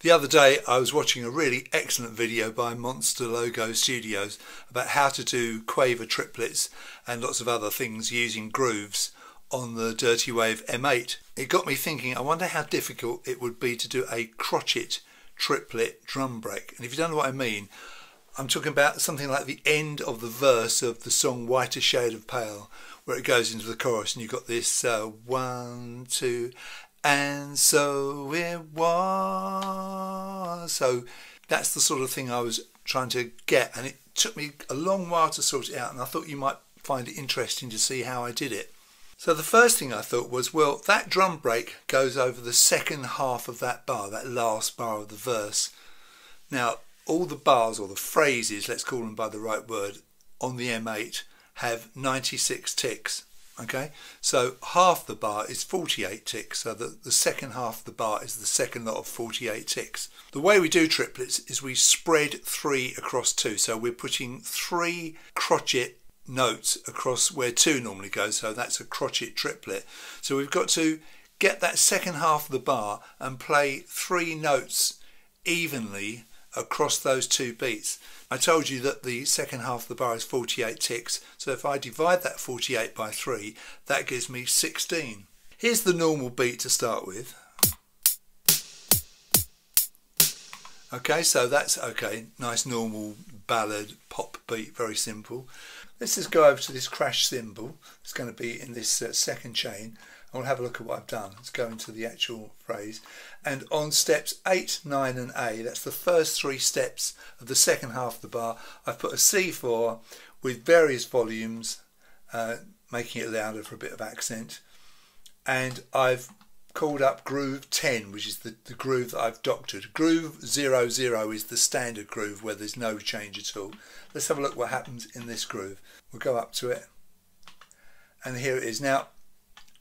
The other day I was watching a really excellent video by Monster Logo Studios about how to do quaver triplets and lots of other things using grooves on the Dirtywave M8. It got me thinking, I wonder how difficult it would be to do a crotchet triplet drum break. And if you don't know what I mean, I'm talking about something like the end of the verse of the song Whiter Shade of Pale, where it goes into the chorus and you've got this 1, 2, and so it was. So that's the sort of thing I was trying to get, and it took me a long while to sort it out, and I thought you might find it interesting to see how I did it. So the first thing I thought was, well, that drum break goes over the second half of that bar, that last bar of the verse. Now, all the bars, or the phrases, let's call them by the right word, on the M8 have 96 ticks. Okay, so half the bar is 48 ticks, so the second half of the bar is the second lot of 48 ticks. The way we do triplets is we spread 3 across 2, so we're putting 3 crotchet notes across where 2 normally goes, so that's a crotchet triplet. So we've got to get that second half of the bar and play 3 notes evenly across those 2 beats. I told you that the second half of the bar is 48 ticks, so if I divide that 48 by 3, that gives me 16. Here's the normal beat to start with. Okay, so that's okay, nice normal ballad pop beat, very simple. Let's just go over to this crash cymbal. It's going to be in this second chain. I'll have a look at what I've done. Let's go into the actual phrase. And on steps 8, 9 and A, that's the first 3 steps of the second half of the bar, I've put a C4 with various volumes, making it louder for a bit of accent. And I've called up groove 10, which is the groove that I've doctored. Groove 00 is the standard groove where there's no change at all. Let's have a look what happens in this groove. We'll go up to it. And here it is. Now,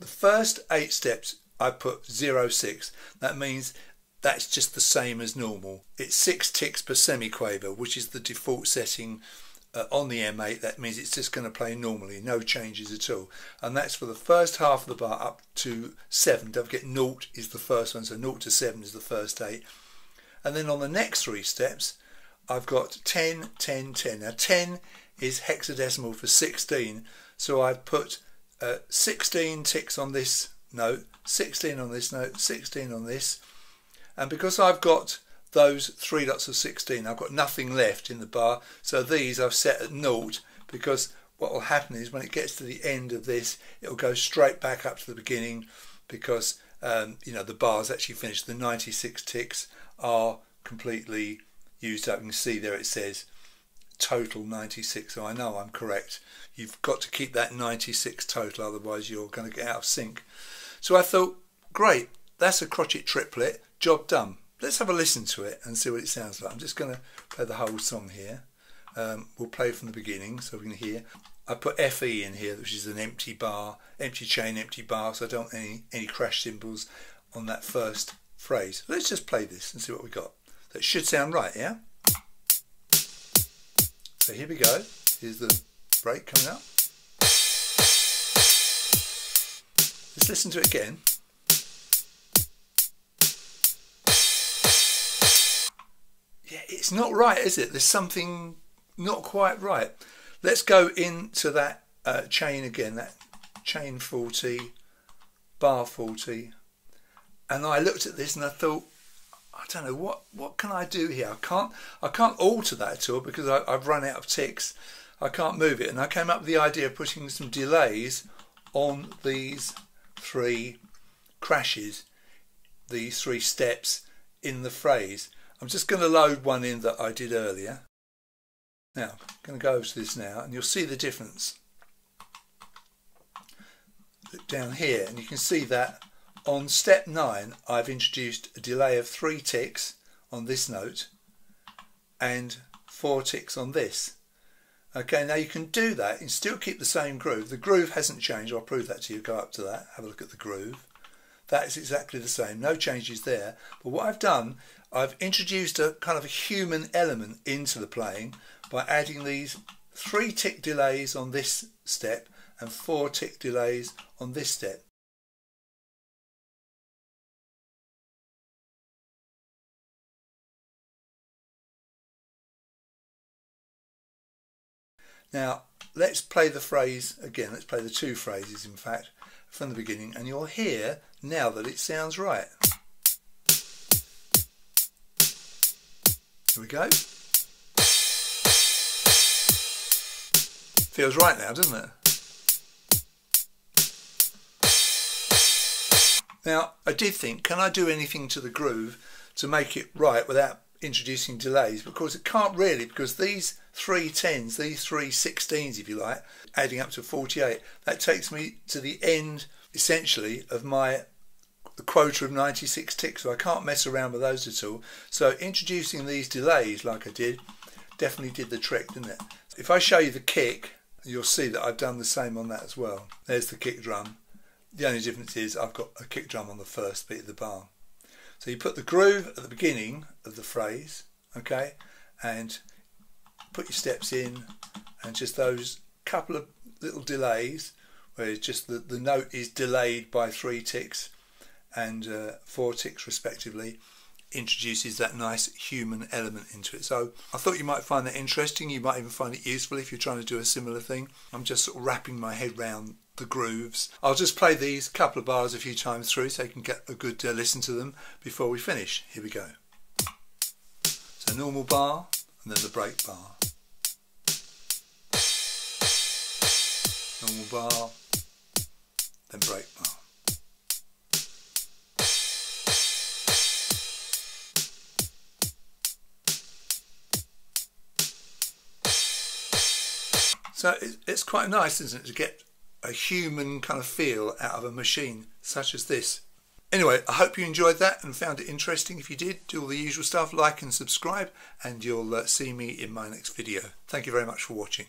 the first 8 steps I put 06. That means that's just the same as normal. It's 6 ticks per semiquaver, which is the default setting on the M8. That means it's just going to play normally, no changes at all. And that's for the first half of the bar up to 7. Don't forget 0 is the first one, so 0 to 7 is the first 8. And then on the next 3 steps, I've got 10, 10, 10. Now 10 is hexadecimal for 16, so I've put 16 ticks on this note, 16 on this note, 16 on this, and because I've got those 3 lots of 16, I've got nothing left in the bar, so these I've set at 0, because what will happen is when it gets to the end of this, it will go straight back up to the beginning, because you know, the bar's actually finished. The 96 ticks are completely used up. You can see there it says total 96, so I know I'm correct. You've got to keep that 96 total, otherwise you're going to get out of sync. So I thought, great, that's a crotchet triplet, job done. Let's have a listen to it and see what it sounds like. I'm just going to play the whole song here. We'll play from the beginning so we can hear. I put FE in here, which is an empty bar, empty chain, empty bar, so I don't want any crash cymbals on that first phrase. Let's just play this and see what we got. That should sound right, yeah? So here we go. Here's the break coming up. Let's listen to it again. Yeah, it's not right, is it? There's something not quite right. Let's go into that chain again, that chain 40, bar 40. And I looked at this and I thought, I don't know, what can I do here? I can't alter that at all because I've run out of ticks. I can't move it, and I came up with the idea of putting some delays on these 3 crashes, these 3 steps in the phrase. I'm just going to load one in that I did earlier. Now, I'm going to go over to this now, and you'll see the difference. Look down here, and you can see that on step 9, I've introduced a delay of 3 ticks on this note and 4 ticks on this. Okay, now you can do that and still keep the same groove. The groove hasn't changed. I'll prove that to you. Go up to that, have a look at the groove. That is exactly the same, no changes there. But what I've done, I've introduced a kind of a human element into the playing by adding these 3 tick delays on this step and 4 tick delays on this step. Now let's play the phrase again. Let's play the two phrases, in fact, from the beginning, and you'll hear now that it sounds right. Here we go. Feels right now, doesn't it? Now, I did think, can I do anything to the groove to make it right without introducing delays? Because it can't really, because these 3 10s, these 3 16s if you like, adding up to 48, that takes me to the end essentially of the quota of 96 ticks, so I can't mess around with those at all. So introducing these delays like I did definitely did the trick, didn't it? If I show you the kick, you'll see that I've done the same on that as well. There's the kick drum. The only difference is I've got a kick drum on the first beat of the bar. So you put the groove at the beginning of the phrase, okay, and put your steps in, and just those couple of little delays where it's just the note is delayed by 3 ticks and 4 ticks respectively, introduces that nice human element into it. So I thought you might find that interesting. You might even find it useful if you're trying to do a similar thing. I'm just sort of wrapping my head round the grooves. I'll just play these couple of bars a few times through so you can get a good listen to them before we finish. Here we go. So normal bar and then the break bar. Normal bar, then break bar. So it's quite nice, isn't it, to get a human kind of feel out of a machine such as this. Anyway, I hope you enjoyed that and found it interesting. If you did, do all the usual stuff, like and subscribe, and you'll see me in my next video. Thank you very much for watching.